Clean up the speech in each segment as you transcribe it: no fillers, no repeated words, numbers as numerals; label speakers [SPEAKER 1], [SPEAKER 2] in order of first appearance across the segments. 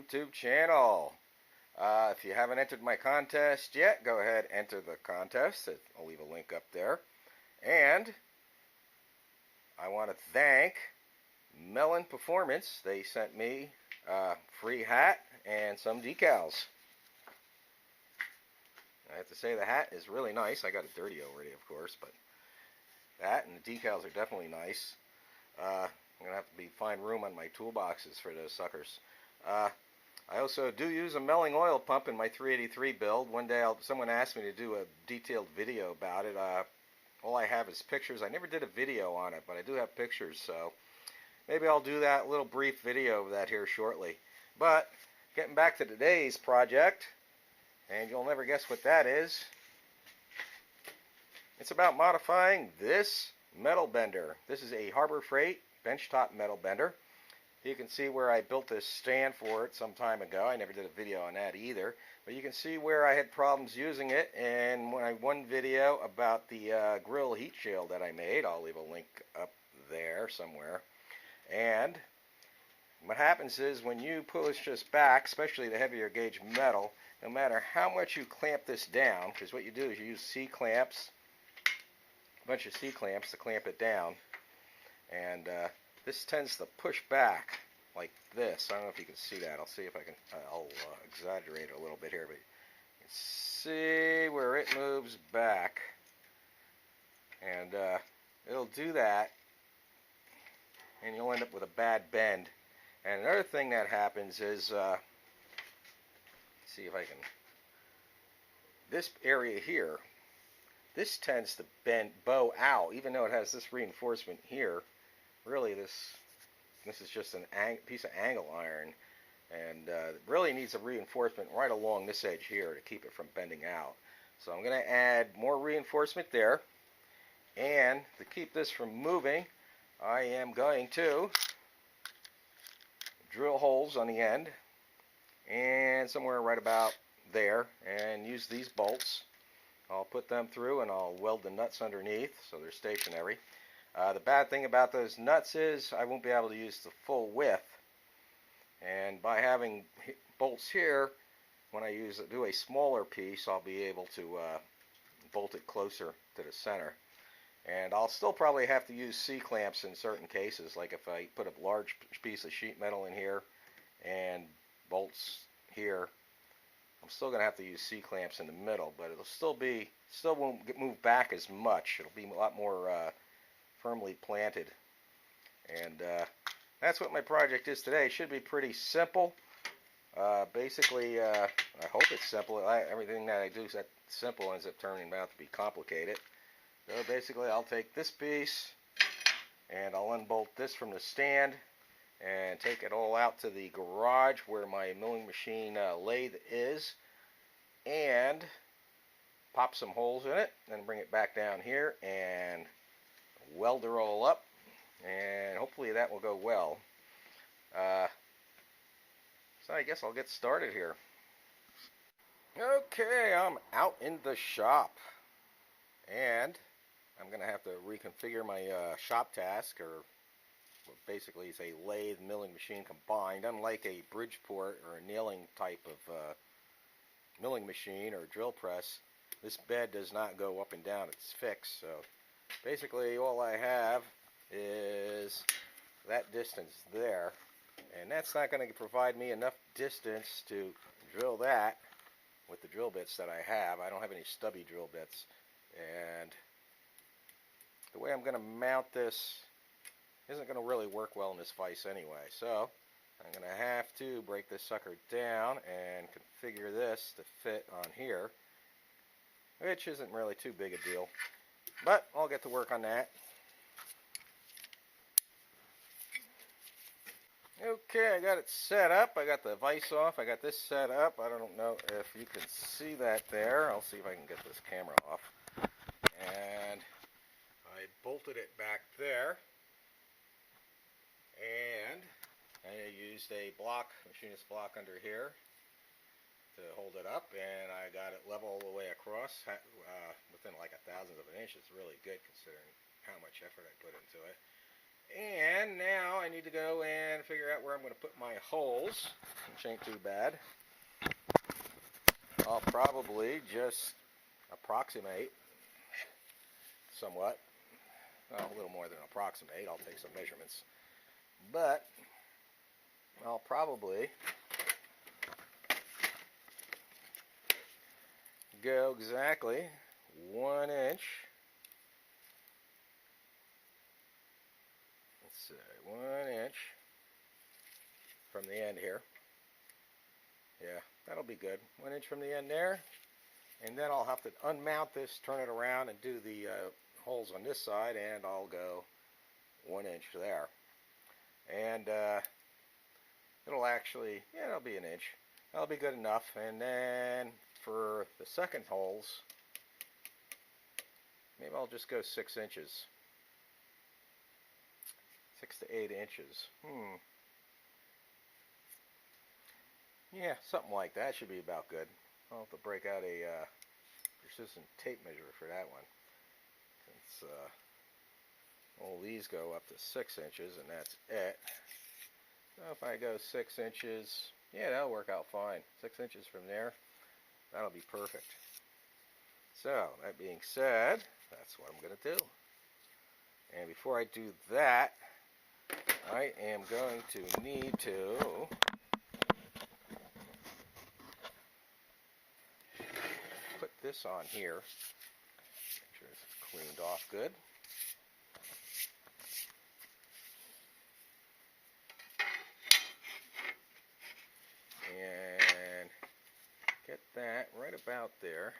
[SPEAKER 1] YouTube channel. If you haven't entered my contest yet, go ahead and enter the contest. I'll leave a link up there. And I want to thank Melon Performance. They sent me a free hat and some decals. I have to say the hat is really nice. I got it dirty already, of course, but that and the decals are definitely nice. I'm going to have to find room on my toolboxes for those suckers. I also do use a milling oil pump in my 383 build. One day someone asked me to do a detailed video about it. All I have is pictures. I never did a video on it, but I do have pictures, so maybe I'll do that little brief video of that here shortly. But getting back to today's project, and you'll never guess what that is. It's about modifying this metal bender. This is a Harbor Freight benchtop metal bender. You can see where I built this stand for it some time ago. I never did a video on that either. But you can see where I had problems using it in my one video about the grill heat shield that I made. I'll leave a link up there somewhere. And what happens is when you push this back, especially the heavier gauge metal, no matter how much you clamp this down, because what you do is you use C-clamps, a bunch of C-clamps to clamp it down, and this tends to push back like this. I don't know if you can see that. I'll see if I can, I'll exaggerate it a little bit here, but you can see where it moves back, and it'll do that, and you'll end up with a bad bend. And another thing that happens is, see if I can, this area here, this tends to bow out, even though it has this reinforcement here. Really, this is just a piece of angle iron, and it really needs a reinforcement right along this edge here to keep it from bending out. So I'm going to add more reinforcement there, and to keep this from moving, I am going to drill holes on the end and somewhere right about there, and use these bolts. I'll put them through and I'll weld the nuts underneath so they're stationary. The bad thing about those nuts is I won't be able to use the full width, and by having bolts here, when I do a smaller piece, I'll be able to bolt it closer to the center. And I'll still probably have to use C-clamps in certain cases, like if I put a large piece of sheet metal in here and bolts here, I'm still going to have to use C-clamps in the middle, but it'll still won't move back as much. It'll be a lot more firmly planted. And that's what my project is today. It should be pretty simple. Basically, I hope it's simple. Everything that I do is that simple ends up turning out to be complicated. So basically, I'll take this piece and I'll unbolt this from the stand and take it all out to the garage where my milling machine lathe is, and pop some holes in it, then bring it back down here and weld it all up, and hopefully that will go well. So I guess I'll get started here. Okay, I'm out in the shop, and I'm going to have to reconfigure my shop task, or basically it's a lathe milling machine combined. Unlike a Bridgeport or a nailing type of milling machine or drill press, this bed does not go up and down. It's fixed. So basically all I have is that distance there, and that's not going to provide me enough distance to drill that with the drill bits that I have. I don't have any stubby drill bits, and the way I'm going to mount this isn't going to really work well in this vise anyway. So I'm going to have to break this sucker down and configure this to fit on here, which isn't really too big a deal, but I'll get to work on that. Okay, I got it set up. I got the vise off. I got this set up. I don't know if you can see that there. I'll see if I can get this camera off. And I bolted it back there, and I used a machinist block under here to hold it up, and I got it level all the way across, within like 1/1000 of an inch. It's really good considering how much effort I put into it. And now I need to go and figure out where I'm going to put my holes, which ain't too bad. I'll probably just approximate somewhat. Well, a little more than approximate. I'll take some measurements. But I'll probably go exactly 1 inch. Let's see, 1 inch from the end here. Yeah, that'll be good. 1 inch from the end there. And then I'll have to unmount this, turn it around, and do the holes on this side, and I'll go 1 inch there. And it'll actually, yeah, it'll be an inch. That'll be good enough. And then for the second holes, maybe I'll just go 6 inches. 6 to 8 inches. Yeah, something like that should be about good. I'll have to break out a precision tape measure for that one. Since all these go up to 6 inches, and that's it. So if I go 6 inches, yeah, that'll work out fine. 6 inches from there, that'll be perfect. So, that being said, that's what I'm going to do. And before I do that, I am going to need to put this on here. Make sure it's cleaned off good. And get that right about there.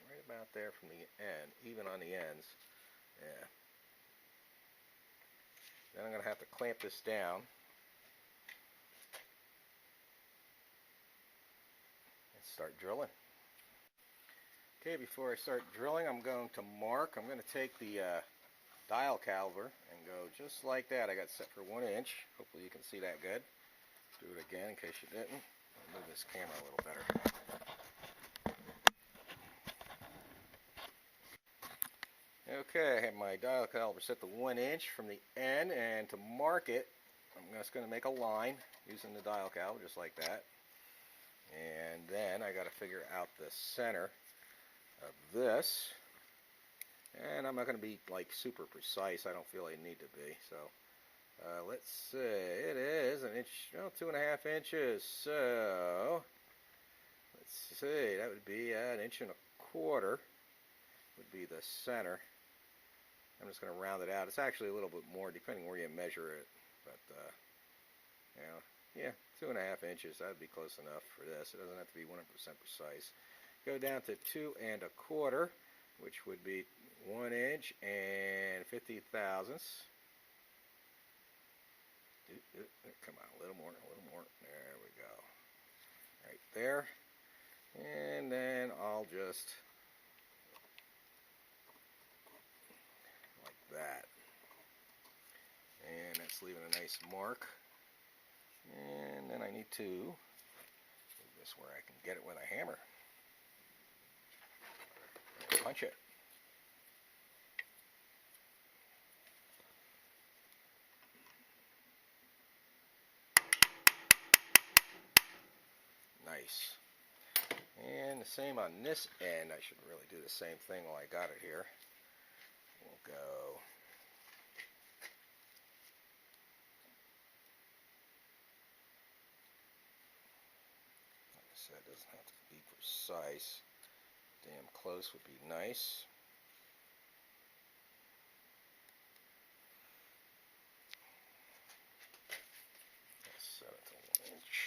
[SPEAKER 1] Right about there from the end, even on the ends. Yeah. Then I'm going to have to clamp this down. And start drilling. Okay, before I start drilling, I'm going to mark. I'm going to take the dial caliper and go just like that. I got set for 1 inch. Hopefully you can see that good. Do it again in case you didn't. I'll move this camera a little better. Okay, I have my dial caliper set to 1 inch from the end, and to mark it, I'm just going to make a line using the dial caliper just like that. And then I got to figure out the center of this. And I'm not going to be like super precise. I don't feel I need to be. So let's see. It is 1 inch, no, 2.5 inches. So let's see. That would be 1.25 inches. Would be the center. I'm just going to round it out. It's actually a little bit more depending where you measure it. But you know, yeah, 2.5 inches. That'd be close enough for this. It doesn't have to be 100% precise. Go down to 2 1/4, which would be 1 inch and 50 thousandths. Come on, a little more, a little more. There we go. Right there. And then I'll just like that. And that's leaving a nice mark. And then I need to move this where I can get it with a hammer. Punch it. Nice. And the same on this end. I should really do the same thing while I got it here. We'll go like I said, it doesn't have to be precise. Damn close would be nice. Let's set it to 1 inch.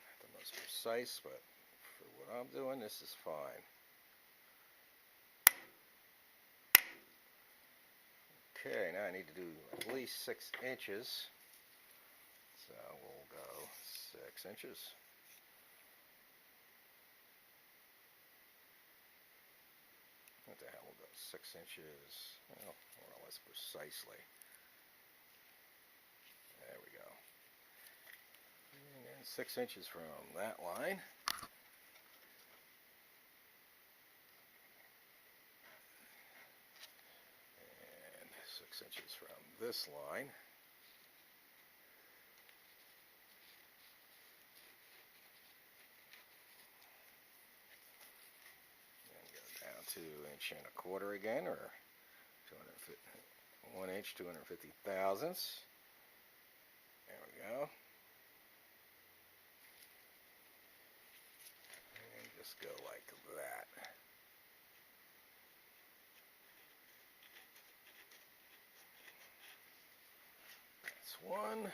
[SPEAKER 1] Not the most precise, but for what I'm doing, this is fine. Okay, now I need to do at least 6 inches. So we'll go 6 inches. What the hell, we'll go 6 inches, well, more or less precisely. There we go. And then 6 inches from that line. And 6 inches from this line. To 1.25 inches again, or 250, 1 inch, 250 thousandths. There we go. And just go like that. That's one.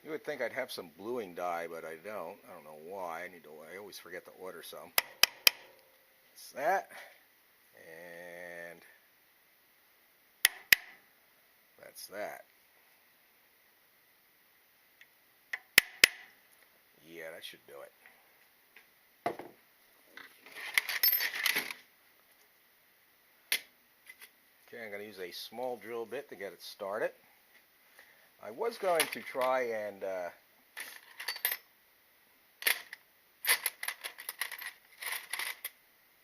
[SPEAKER 1] You would think I'd have some bluing dye, but I don't. I don't know why. I always forget to order some. That's that. And that's that. Yeah, that should do it. Okay, I'm going to use a small drill bit to get it started. I was going to try and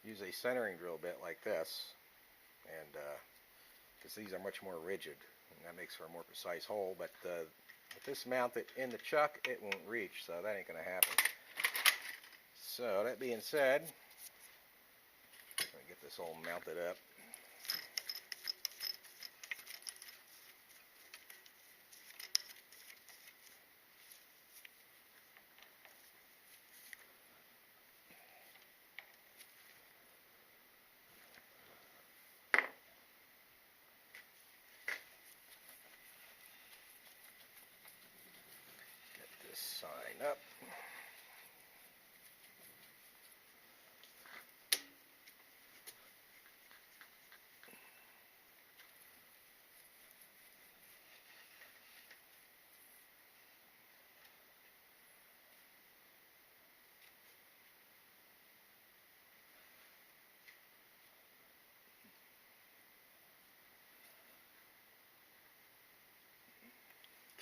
[SPEAKER 1] use a centering drill bit like this, and because these are much more rigid, and that makes for a more precise hole, but with this mounted in the chuck, it won't reach, so that ain't going to happen. So that being said, let me get this all mounted up. Sign up.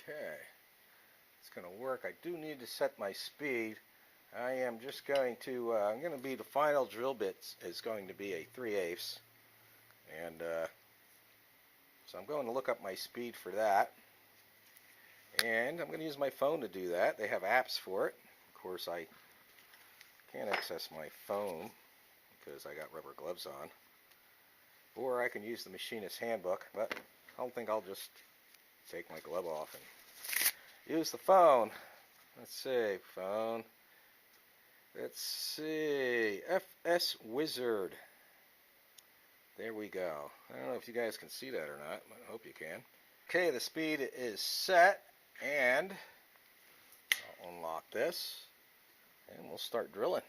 [SPEAKER 1] Okay. It's going to work. I do need to set my speed. I am just going to, I'm going to be, the final drill bit is going to be a 3/8, and so I'm going to look up my speed for that, and I'm going to use my phone to do that. They have apps for it. Of course, I can't access my phone because I got rubber gloves on, or I can use the machinist's handbook, but I don't think I'll just take my glove off and use the phone. Let's see, phone. Let's see, FS Wizard. There we go. I don't know if you guys can see that or not, but I hope you can. Okay, the speed is set, and I'll unlock this, and we'll start drilling.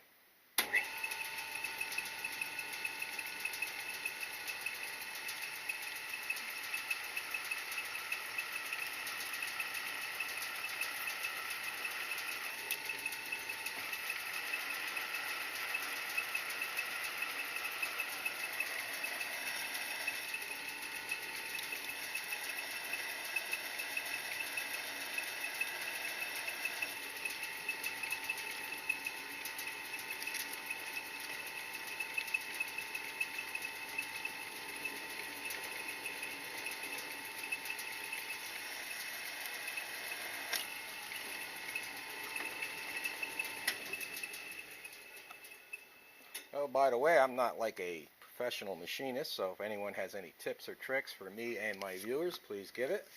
[SPEAKER 1] Oh, by the way, I'm not like a professional machinist, so if anyone has any tips or tricks for me and my viewers, please give it.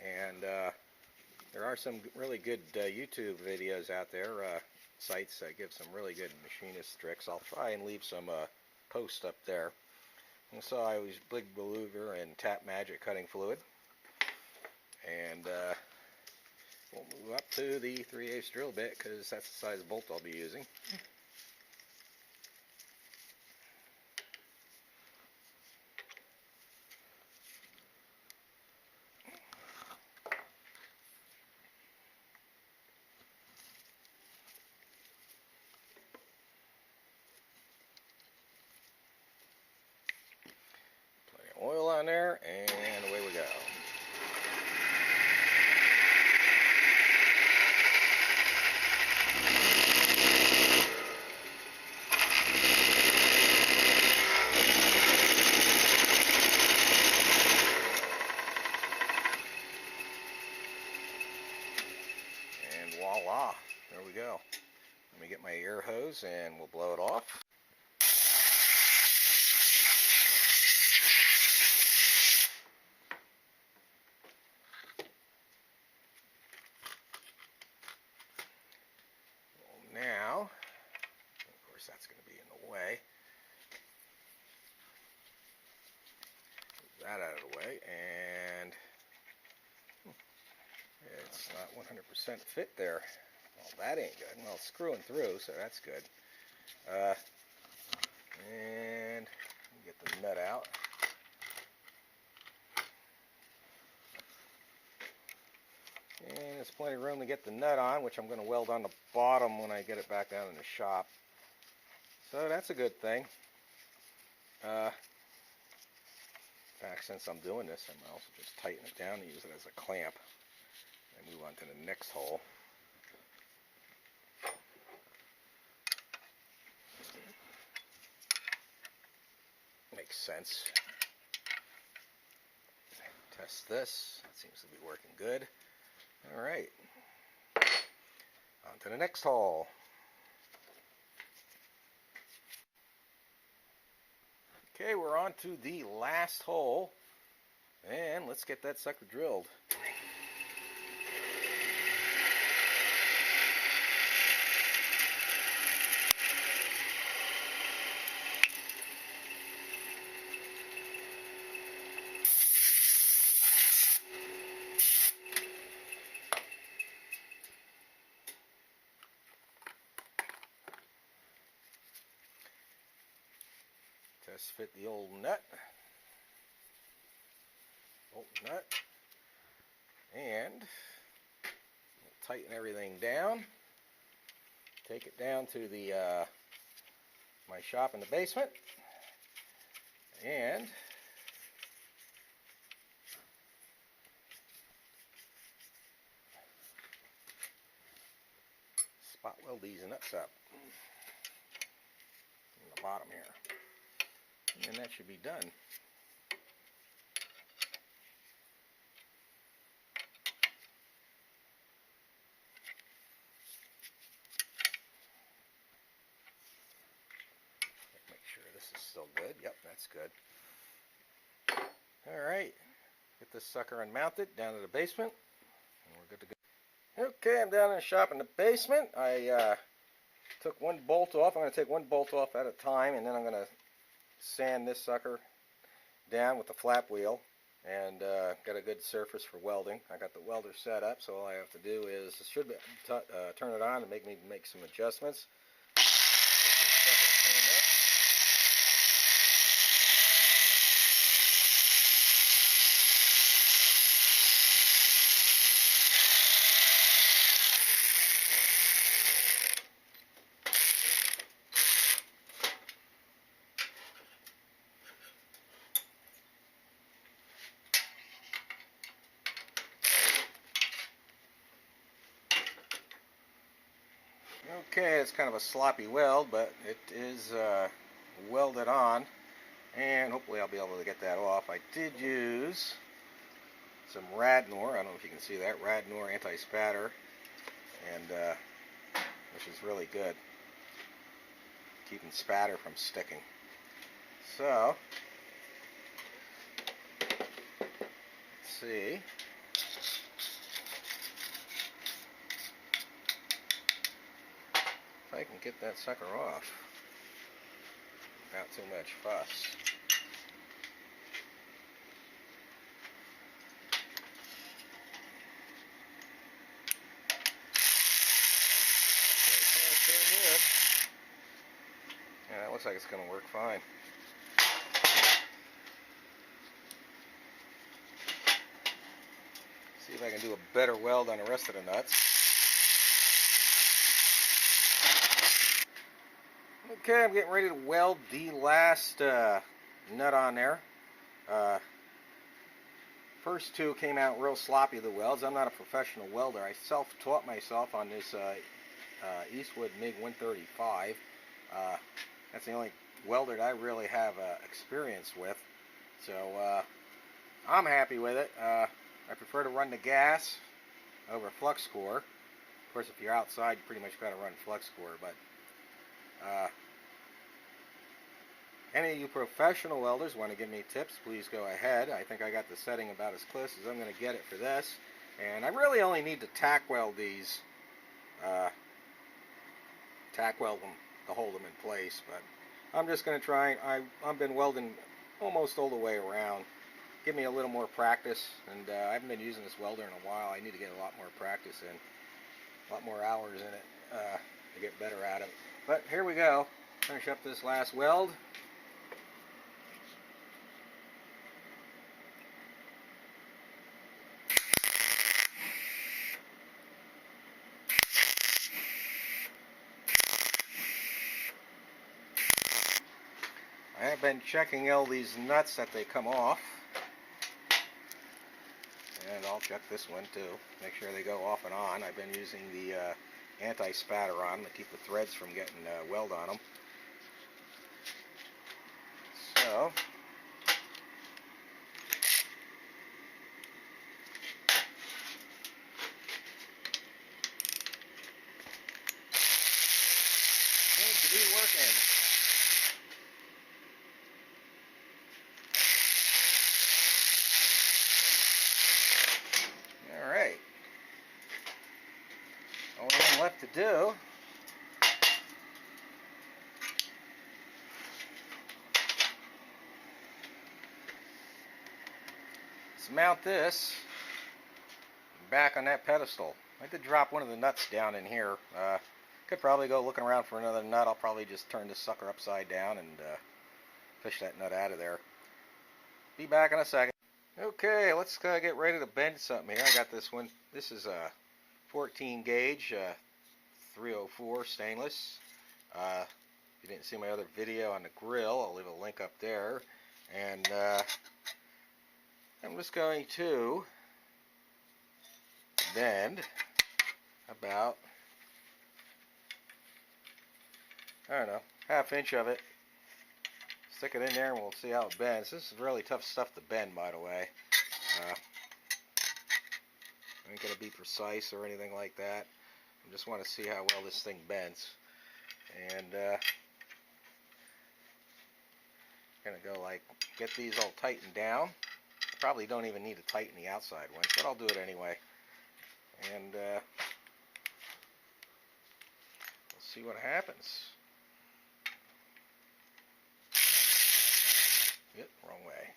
[SPEAKER 1] And there are some really good YouTube videos out there, sites that give some really good machinist tricks. I'll try and leave some posts up there. And so I was a big believer in tap magic cutting fluid. And we'll move up to the 3/8 drill bit because that's the size bolt I'll be using. there, and away we go. And voila, there we go. Let me get my air hose and we'll blow it off. Well, now, of course that's going to be in the way. Move that out of the way, and it's not 100% fit there. Well, that ain't good. Well, it's screwing through, so that's good. And get the nut out. And there's plenty of room to get the nut on, which I'm going to weld on the bottom when I get it back down in the shop. So that's a good thing. In fact, since I'm doing this, I might also just tighten it down and use it as a clamp. And move on to the next hole. Makes sense. Test this. It seems to be working good. Alright. On to the next hole. Okay, we're on to the last hole. And let's get that sucker drilled. Test fit the old nut. Bolt nut. And we'll tighten everything down. Take it down to the my shop in the basement. And spot weld these nuts up in the bottom here. And that should be done. Make sure this is still good. Yep, that's good. Alright, get this sucker unmounted down to the basement, and we're good to go. Okay, I'm down in the shop in the basement. I took one bolt off. I'm going to take one bolt off at a time, and then I'm going to sand this sucker down with the flap wheel, and got a good surface for welding. I got the welder set up, so all I have to do is turn it on and make some adjustments. Okay, it's kind of a sloppy weld, but it is welded on, and hopefully I'll be able to get that off. I did use some Radnor. I don't know if you can see that. Radnor anti-spatter, and which is really good, keeping spatter from sticking. So, let's see. I can get that sucker off without too much fuss. So good. Yeah, that looks like it's going to work fine. See if I can do a better weld on the rest of the nuts. Okay, I'm getting ready to weld the last nut on there. First two came out real sloppy, the welds. I'm not a professional welder. I self-taught myself on this Eastwood MiG 135. That's the only welder that I really have experience with. So I'm happy with it. I prefer to run the gas over flux core. Of course, if you're outside, you pretty much got to run flux core. But any of you professional welders want to give me tips, please go ahead. I think I got the setting about as close as I'm going to get it for this. And I really only need to tack weld these, tack weld them to hold them in place. But I'm just going to try. I've been welding almost all the way around. Give me a little more practice. And I haven't been using this welder in a while. I need to get a lot more practice in. A lot more hours in it to get better at it. But here we go. Finish up this last weld. I have been checking all these nuts that they come off. And I'll check this one too. Make sure they go off and on. I've been using the anti-spatter on them to keep the threads from getting weld on them. So, seems to be working. Alright. All we have left to do is mount this back on that pedestal. I did drop one of the nuts down in here. Could probably go looking around for another nut. I'll probably just turn this sucker upside down and fish that nut out of there. Be back in a second. Okay, let's get ready to bend something here. I got this one. This is a 14 gauge 304 stainless. If you didn't see my other video on the grill, I'll leave a link up there. And I'm just going to bend about, I don't know, ½ inch of it. Stick it in there and we'll see how it bends. This is really tough stuff to bend, by the way. I ain't going to be precise or anything like that. I just want to see how well this thing bends. And going to go like, get these all tightened down. Probably don't even need to tighten the outside ones, but I'll do it anyway. And we'll see what happens. Yep, wrong way.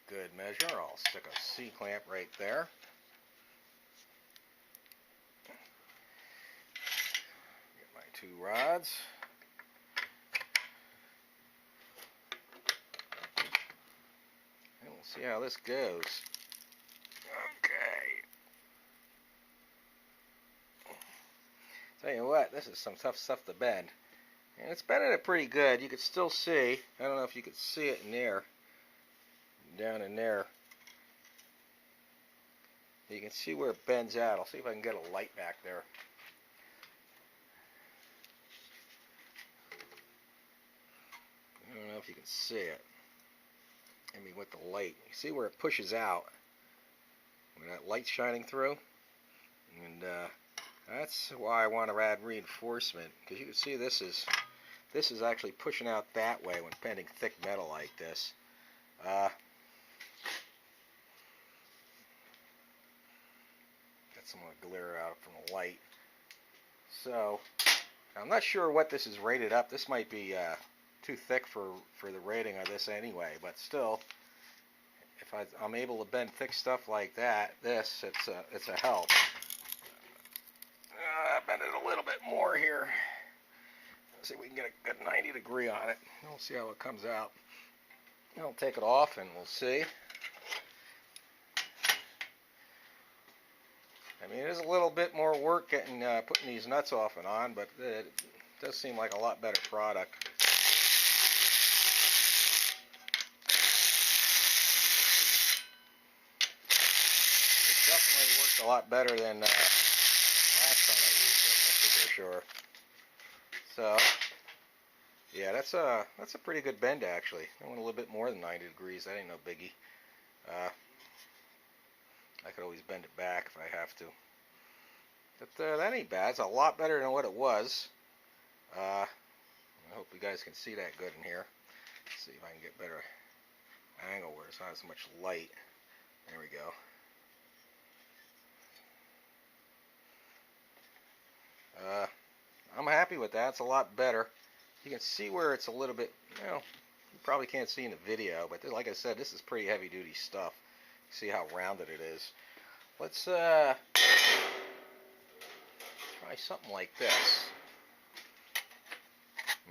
[SPEAKER 1] Good measure. I'll stick a C-clamp right there. Get my 2 rods. And we'll see how this goes. Okay. Tell you what, this is some tough stuff to bend. And it's bending it pretty good. You can still see. I don't know if you could see it in there. Down in there, you can see where it bends out. I'll see if I can get a light back there. I don't know if you can see it. Maybe with the light, you see where it pushes out when that light's shining through, and that's why I want to add reinforcement, because you can see this is actually pushing out that way when bending thick metal like this. Some glare out from the light. So I'm not sure what this is rated up. This might be too thick for the rating of this anyway, but still, if I'm able to bend thick stuff like that, it's a help. Bend it a little bit more here. Let's see if we can get a good 90-degree on it. We'll see how it comes out. I'll take it off and we'll see. I mean, it is a little bit more work getting putting these nuts off and on, but it does seem like a lot better product. It definitely works a lot better than last time I used it, that's for sure. So, yeah, that's a pretty good bend actually. I went a little bit more than 90 degrees. That ain't no biggie. I could always bend it back if I have to. But that ain't bad. It's a lot better than what it was. I hope you guys can see that good in here. Let's see if I can get better angle where it's not as much light. There we go. I'm happy with that. It's a lot better. You can see where it's a little bit, well, you probably can't see in the video, but like I said, this is pretty heavy duty stuff. See how rounded it is. Let's try something like this.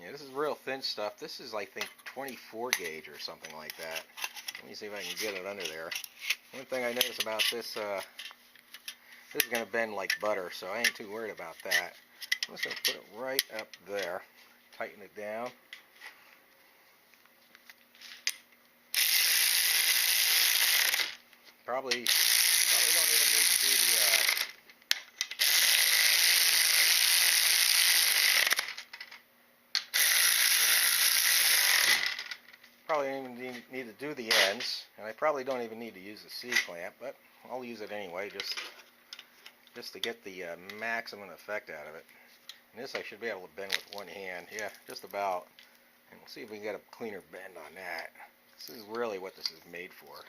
[SPEAKER 1] Yeah, this is real thin stuff. This is, I think, 24 gauge or something like that. Let me see if I can get it under there. One thing I noticed about this, this is going to bend like butter, so I ain't too worried about that. I'm just going to put it right up there. Tighten it down. Probably don't even need to do the probably don't even need to do the ends, and I probably don't even need to use the C-clamp, but I'll use it anyway just to get the maximum effect out of it. And this I should be able to bend with one hand. Yeah, just about. And we'll see if we can get a cleaner bend on that. This is really what this is made for.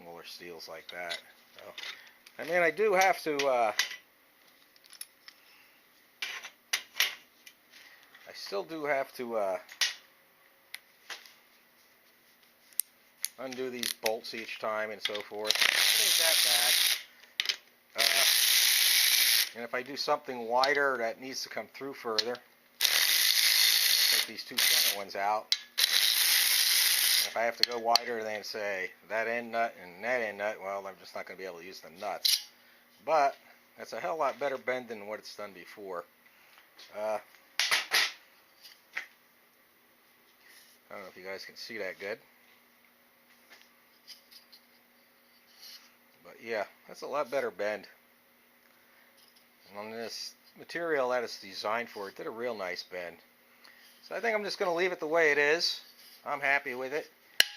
[SPEAKER 1] Smaller steels like that. So, I mean, I do have to I still do have to undo these bolts each time and so forth. It ain't that bad. And if I do something wider that needs to come through further, take these two center ones out. And if I have to go wider than, say, that end nut and that end nut, well, I'm just not going to be able to use the nuts. But that's a hell of a lot better bend than what it's done before. I don't know if you guys can see that good. But yeah, that's a lot better bend. And on this material that it's designed for, it did a real nice bend. So I think I'm just going to leave it the way it is. I'm happy with it.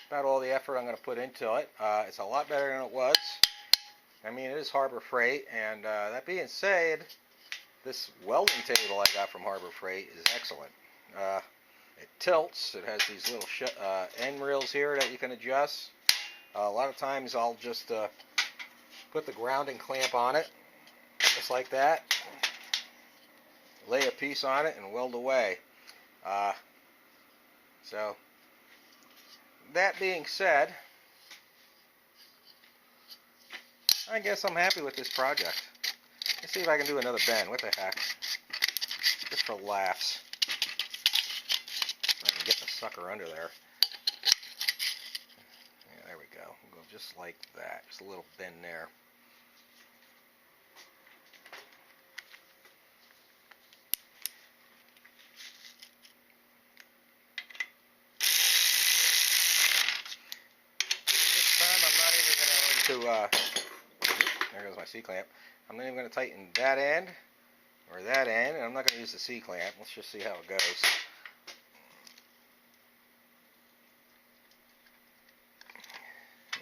[SPEAKER 1] About all the effort I'm going to put into it. It's a lot better than it was. I mean, it is Harbor Freight, and that being said, this welding table I got from Harbor Freight is excellent. It tilts. It has these little end rails here that you can adjust. A lot of times I'll just put the grounding clamp on it, just like that. Lay a piece on it and weld away. So, that being said, I guess I'm happy with this project. Let's see if I can do another bend. What the heck? Just for laughs. I can get the sucker under there. Yeah, there we go. We'll go just like that. Just a little bend there. There goes my C-clamp. I'm not even going to tighten that end or that end, and I'm not going to use the C-clamp. Let's just see how it goes.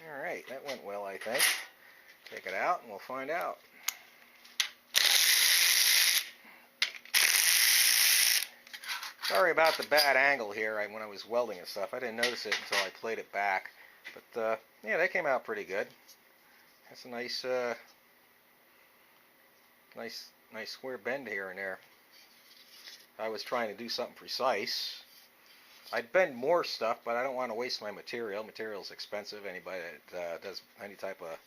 [SPEAKER 1] Alright, that went well, I think. Take it out and we'll find out. Sorry about the bad angle here when I was welding and stuff. I didn't notice it until I played it back. But yeah, they came out pretty good. That's a nice, nice square bend here and there. If I was trying to do something precise, I'd bend more stuff, but I don't want to waste my material. Material's expensive. Anybody that does any type of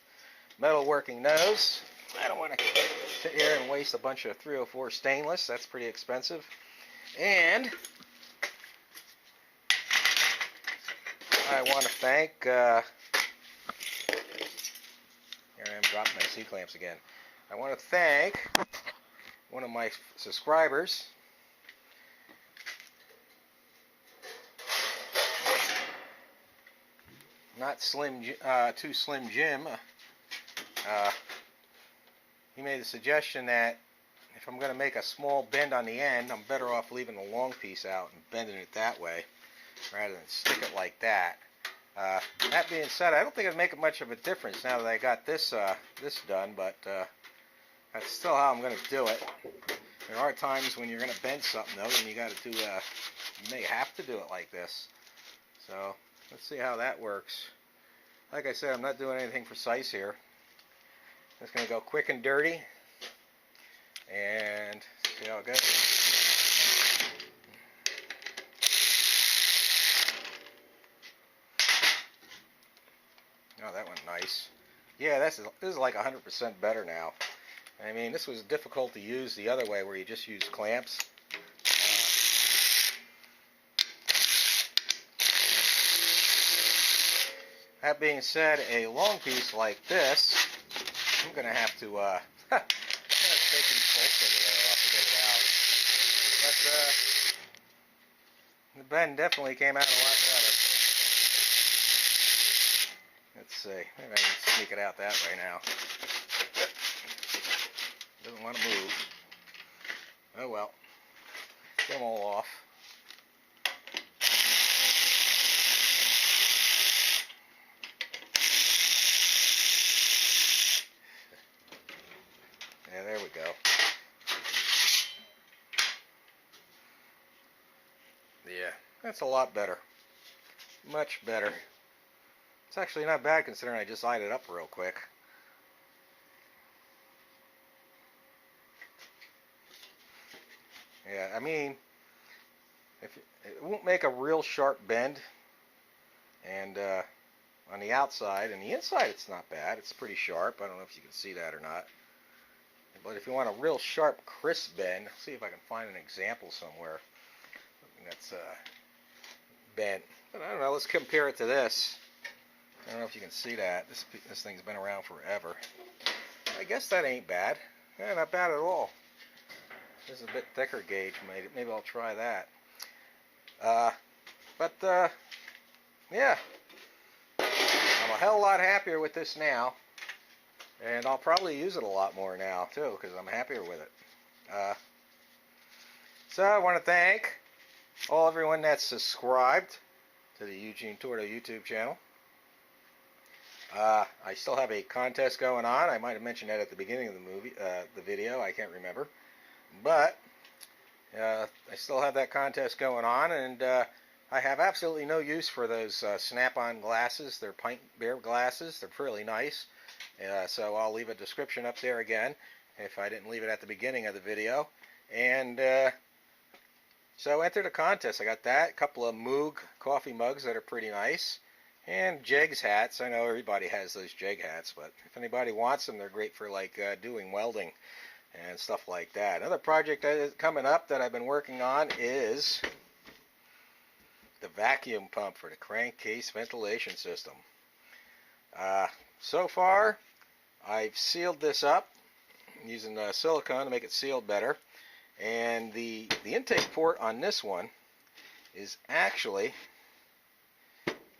[SPEAKER 1] metalworking knows. I don't want to sit here and waste a bunch of 304 stainless. That's pretty expensive. And I want to thank, here I am dropping my C-clamps again. I want to thank one of my subscribers, not Too Slim Jim. He made the suggestion that if I'm going to make a small bend on the end, I'm better off leaving the long piece out and bending it that way rather than stick it like that. That being said, I don't think it'd make much of a difference now that I got this done, but that's still how I'm going to do it. There are times when you're going to bend something though, and you got to do you may have to do it like this. So let's see how that works. Like I said, I'm not doing anything precise here. Just going to go quick and dirty and see how it goes. Oh, that went nice. Yeah, this is like 100% better now. I mean, this was difficult to use the other way where you just use clamps. That being said, a long piece like this, I'm going to have to take these bolts over there off to get it out. But the bend definitely came out a lot better. Let's see. Maybe I can sneak it out that way now. Doesn't want to move. Oh well. Get them all off. Yeah, there we go. Yeah, that's a lot better. Much better. It's actually not bad considering I just eyed it up real quick. Yeah, I mean, it won't make a real sharp bend, and on the outside and the inside it's not bad. It's pretty sharp. I don't know if you can see that or not. But if you want a real sharp, crisp bend, let's see if I can find an example somewhere that's bent. But I don't know. Let's compare it to this. I don't know if you can see that. This thing's been around forever. I guess that ain't bad. Yeah, not bad at all. This is a bit thicker gauge. Maybe I'll try that. Yeah. I'm a hell of a lot happier with this now. And I'll probably use it a lot more now, too, because I'm happier with it. So I want to thank everyone that's subscribed to the Eugene Torto YouTube channel. I still have a contest going on. I might have mentioned that at the beginning of the video. I can't remember. But I still have that contest going on, and I have absolutely no use for those snap-on glasses. They're pint beer glasses. They're really nice. So I'll leave a description up there again if I didn't leave it at the beginning of the video. And so enter the contest. I got that. A couple of Moog coffee mugs that are pretty nice. And Jegs hats. I know everybody has those Jeg hats, but if anybody wants them, they're great for like doing welding and stuff like that. Another project that is coming up that I've been working on is the vacuum pump for the crankcase ventilation system. So far, I've sealed this up using silicone to make it sealed better. And the intake port on this one is actually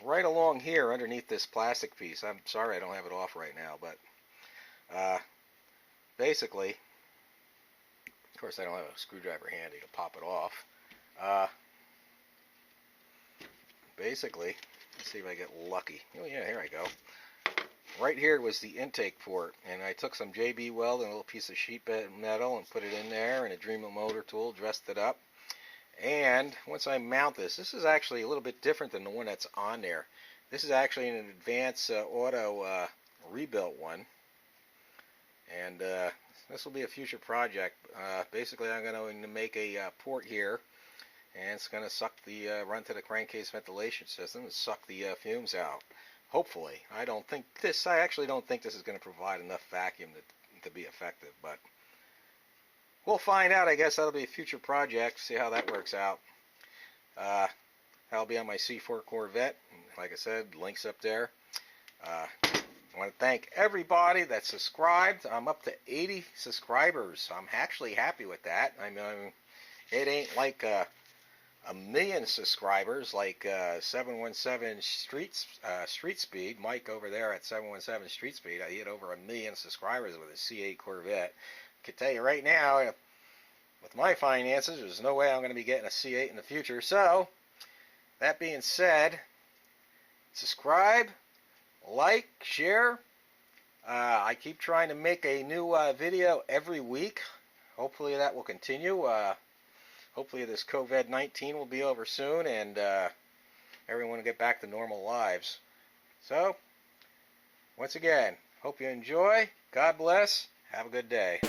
[SPEAKER 1] right along here underneath this plastic piece. I'm sorry I don't have it off right now, but basically, of course I don't have a screwdriver handy to pop it off. Basically, let's see if I get lucky. Oh yeah, here I go. Right here was the intake port, and I took some JB weld and a little piece of sheet metal and put it in there, and a Dremel motor tool, dressed it up. And once I mount this is actually a little bit different than the one that's on there. This is actually an advanced auto rebuilt one, and this will be a future project. Basically, I'm going to make a port here, and it's going to suck the run to the crankcase ventilation system and suck the fumes out. Hopefully. I actually don't think this is going to provide enough vacuum to be effective, but we'll find out. I guess that'll be a future project, see how that works out. That'll be on my C4 Corvette. Like I said, links up there. I want to thank everybody that subscribed. I'm up to 80 subscribers. I'm actually happy with that. I mean, it ain't like a million subscribers like 717 Street Speed. Mike over there at 717 Street Speed, he hit over 1 million subscribers with a C8 Corvette. I can tell you right now, with my finances, there's no way I'm going to be getting a C8 in the future. So, that being said, subscribe, like, share. I keep trying to make a new video every week. Hopefully that will continue. Hopefully this COVID-19 will be over soon and everyone will get back to normal lives. So, once again, hope you enjoy. God bless. Have a good day.